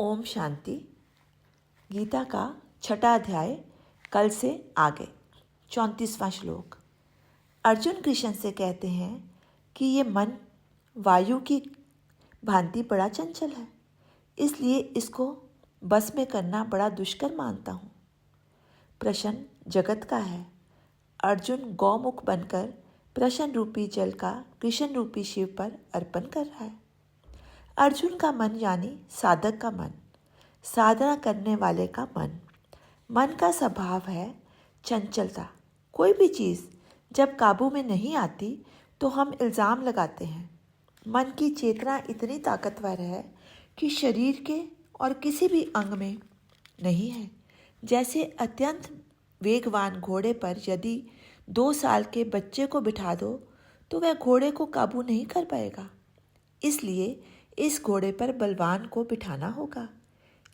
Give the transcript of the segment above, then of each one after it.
ओम शांति। गीता का छठा अध्याय कल से आगे। 34वां श्लोक। अर्जुन कृष्ण से कहते हैं कि ये मन वायु की भांति बड़ा चंचल है, इसलिए इसको बस में करना बड़ा दुष्कर मानता हूँ। प्रश्न जगत का है। अर्जुन गौमुख बनकर प्रश्न रूपी जल का कृष्ण रूपी शिव पर अर्पण कर रहा है। अर्जुन का मन यानी साधक का मन, साधना करने वाले का मन। मन का स्वभाव है चंचलता। कोई भी चीज़ जब काबू में नहीं आती तो हम इल्ज़ाम लगाते हैं। मन की चेतना इतनी ताकतवर है कि शरीर के और किसी भी अंग में नहीं है। जैसे अत्यंत वेगवान घोड़े पर यदि 2 साल के बच्चे को बिठा दो तो वह घोड़े को काबू नहीं कर पाएगा। इसलिए इस घोड़े पर बलवान को बिठाना होगा।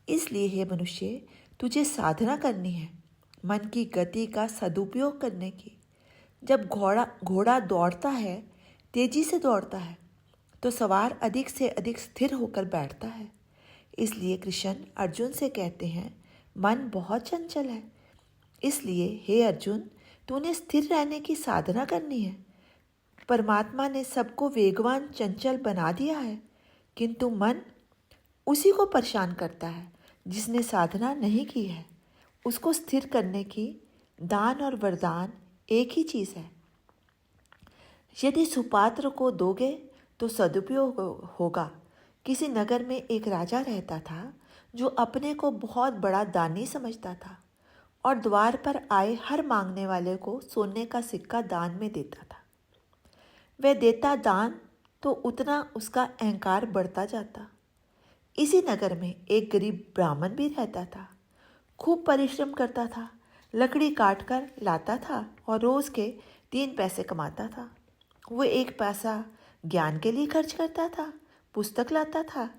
इसलिए हे मनुष्य, तुझे साधना करनी है मन की गति का सदुपयोग करने की। जब घोड़ा दौड़ता है, तेजी से दौड़ता है, तो सवार अधिक से अधिक स्थिर होकर बैठता है। इसलिए कृष्ण अर्जुन से कहते हैं मन बहुत चंचल है। इसलिए हे अर्जुन, तूने स्थिर रहने की साधना करनी है। परमात्मा ने सबको वेगवान चंचल बना दिया है, किंतु मन उसी को परेशान करता है जिसने साधना नहीं की है। उसको स्थिर करने की दान और वरदान एक ही चीज़ है। यदि सुपात्र को दोगे तो सदुपयोग होगा। किसी नगर में एक राजा रहता था जो अपने को बहुत बड़ा दानी समझता था और द्वार पर आए हर मांगने वाले को सोने का सिक्का दान में देता था। वह देता दान तो उतना उसका अहंकार बढ़ता जाता। इसी नगर में एक गरीब ब्राह्मण भी रहता था। खूब परिश्रम करता था, लकड़ी काट कर लाता था और रोज़ के 3 पैसे कमाता था। वो 1 पैसा ज्ञान के लिए खर्च करता था, पुस्तक लाता था।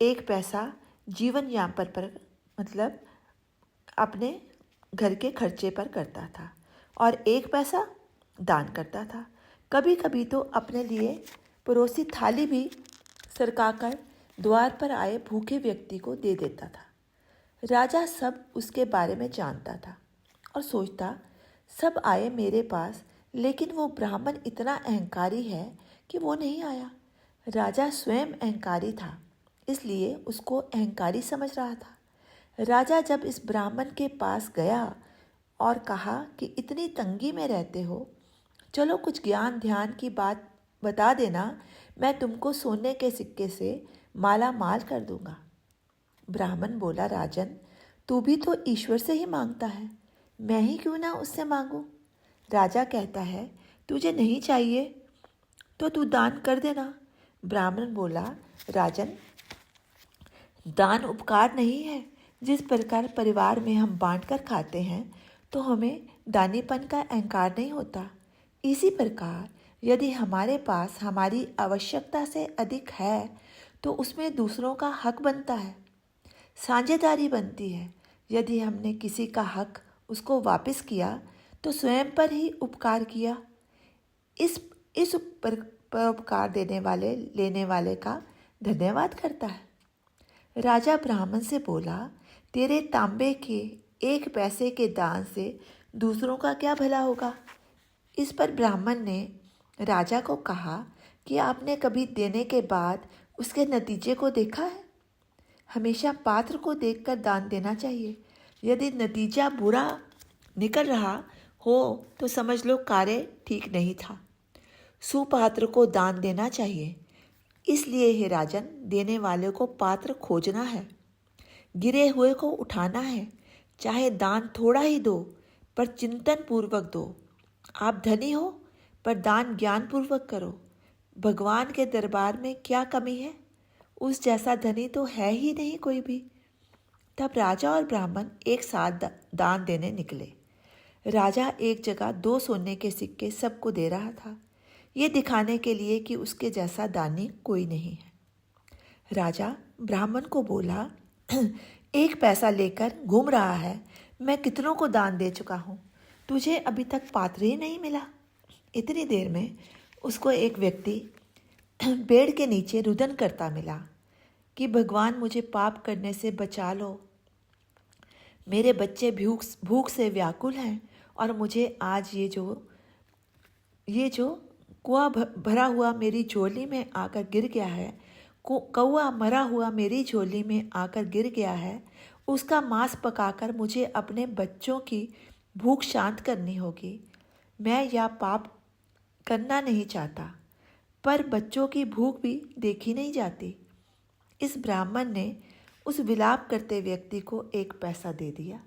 1 पैसा जीवन यापन पर मतलब अपने घर के खर्चे पर करता था और 1 पैसा दान करता था। कभी कभी तो अपने लिए परोसी थाली भी सरकाकर द्वार पर आए भूखे व्यक्ति को दे देता था। राजा सब उसके बारे में जानता था और सोचता, सब आए मेरे पास, लेकिन वो ब्राह्मण इतना अहंकारी है कि वो नहीं आया। राजा स्वयं अहंकारी था, इसलिए उसको अहंकारी समझ रहा था। राजा जब इस ब्राह्मण के पास गया और कहा कि इतनी तंगी में रहते हो, चलो कुछ ज्ञान ध्यान की बात बता देना, मैं तुमको सोने के सिक्के से माला माल कर दूंगा। ब्राह्मण बोला, राजन, तू भी तो ईश्वर से ही मांगता है, मैं ही क्यों ना उससे मांगूं। राजा कहता है, तुझे नहीं चाहिए तो तू दान कर देना। ब्राह्मण बोला, राजन, दान उपकार नहीं है। जिस प्रकार परिवार में हम बांट कर खाते हैं तो हमें दानीपन का अहंकार नहीं होता, इसी प्रकार यदि हमारे पास हमारी आवश्यकता से अधिक है तो उसमें दूसरों का हक बनता है, साझेदारी बनती है। यदि हमने किसी का हक उसको वापस किया तो स्वयं पर ही उपकार किया। इस उपकार लेने वाले का धन्यवाद करता है। राजा ब्राह्मण से बोला, तेरे तांबे के 1 पैसे के दान से दूसरों का क्या भला होगा। इस पर ब्राह्मण ने राजा को कहा कि आपने कभी देने के बाद उसके नतीजे को देखा है। हमेशा पात्र को देखकर दान देना चाहिए। यदि नतीजा बुरा निकल रहा हो तो समझ लो कार्य ठीक नहीं था। सुपात्र को दान देना चाहिए। इसलिए हे राजन, देने वाले को पात्र खोजना है, गिरे हुए को उठाना है। चाहे दान थोड़ा ही दो, पर चिंतन पूर्वक दो। आप धनी हो पर दान ज्ञान पूर्वक करो। भगवान के दरबार में क्या कमी है, उस जैसा धनी तो है ही नहीं कोई भी। तब राजा और ब्राह्मण एक साथ दान देने निकले। राजा एक जगह 2 सोने के सिक्के सबको दे रहा था, ये दिखाने के लिए कि उसके जैसा दानी कोई नहीं है। राजा ब्राह्मण को बोला, 1 पैसा लेकर घूम रहा है, मैं कितनों को दान दे चुका हूँ, तुझे अभी तक पात्र ही नहीं मिला। इतनी देर में उसको एक व्यक्ति पेड़ के नीचे रुदन करता मिला। कि भगवान मुझे पाप करने से बचा लो। मेरे बच्चे भूख से व्याकुल हैं और मुझे आज ये जो कुआं भरा हुआ मेरी झोली में आकर गिर गया है, कौआ मरा हुआ मेरी झोली में आकर गिर गया है, उसका मांस पकाकर मुझे अपने बच्चों की भूख शांत करनी होगी। मैं यह पाप करना नहीं चाहता, पर बच्चों की भूख भी देखी नहीं जाती। इस ब्राह्मण ने उस विलाप करते व्यक्ति को 1 पैसा दे दिया।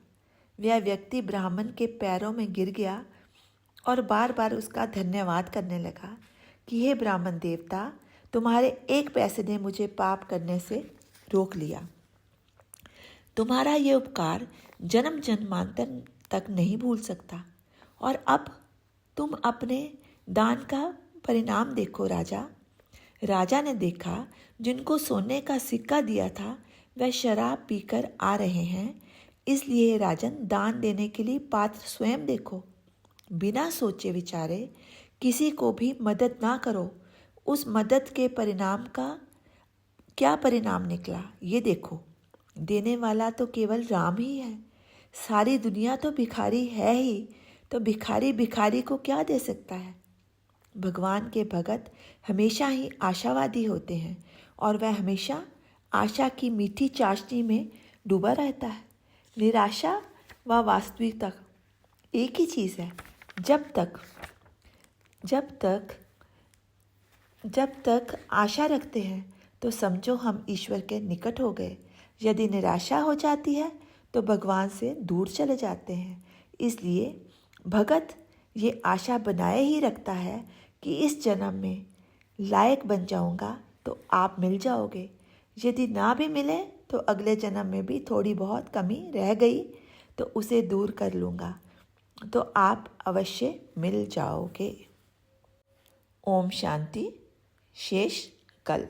वह व्यक्ति ब्राह्मण के पैरों में गिर गया और बार बार उसका धन्यवाद करने लगा कि हे ब्राह्मण देवता, तुम्हारे 1 पैसे ने मुझे पाप करने से रोक लिया। तुम्हारा ये उपकार जन्म जन्मांतर तक नहीं भूल सकता। और अब तुम अपने दान का परिणाम देखो राजा। राजा ने देखा, जिनको सोने का सिक्का दिया था वह शराब पीकर आ रहे हैं, इसलिए राजन दान देने के लिए पात्र स्वयं देखो। बिना सोचे विचारे किसी को भी मदद ना करो। उस मदद के परिणाम का क्या परिणाम निकला ये देखो। देने वाला तो केवल राम ही है। सारी दुनिया तो भिखारी है ही, तो भिखारी भिखारी को क्या दे सकता है। भगवान के भगत हमेशा ही आशावादी होते हैं और वह हमेशा आशा की मीठी चाशनी में डूबा रहता है। निराशा व वास्तविकता एक ही चीज़ है। जब तक आशा रखते हैं तो समझो हम ईश्वर के निकट हो गए। यदि निराशा हो जाती है तो भगवान से दूर चले जाते हैं। इसलिए भगत ये आशा बनाए ही रखता है कि इस जन्म में लायक बन जाऊंगा तो आप मिल जाओगे। यदि ना भी मिले तो अगले जन्म में भी थोड़ी बहुत कमी रह गई तो उसे दूर कर लूँगा, तो आप अवश्य मिल जाओगे। ओम शांति। शेष कल।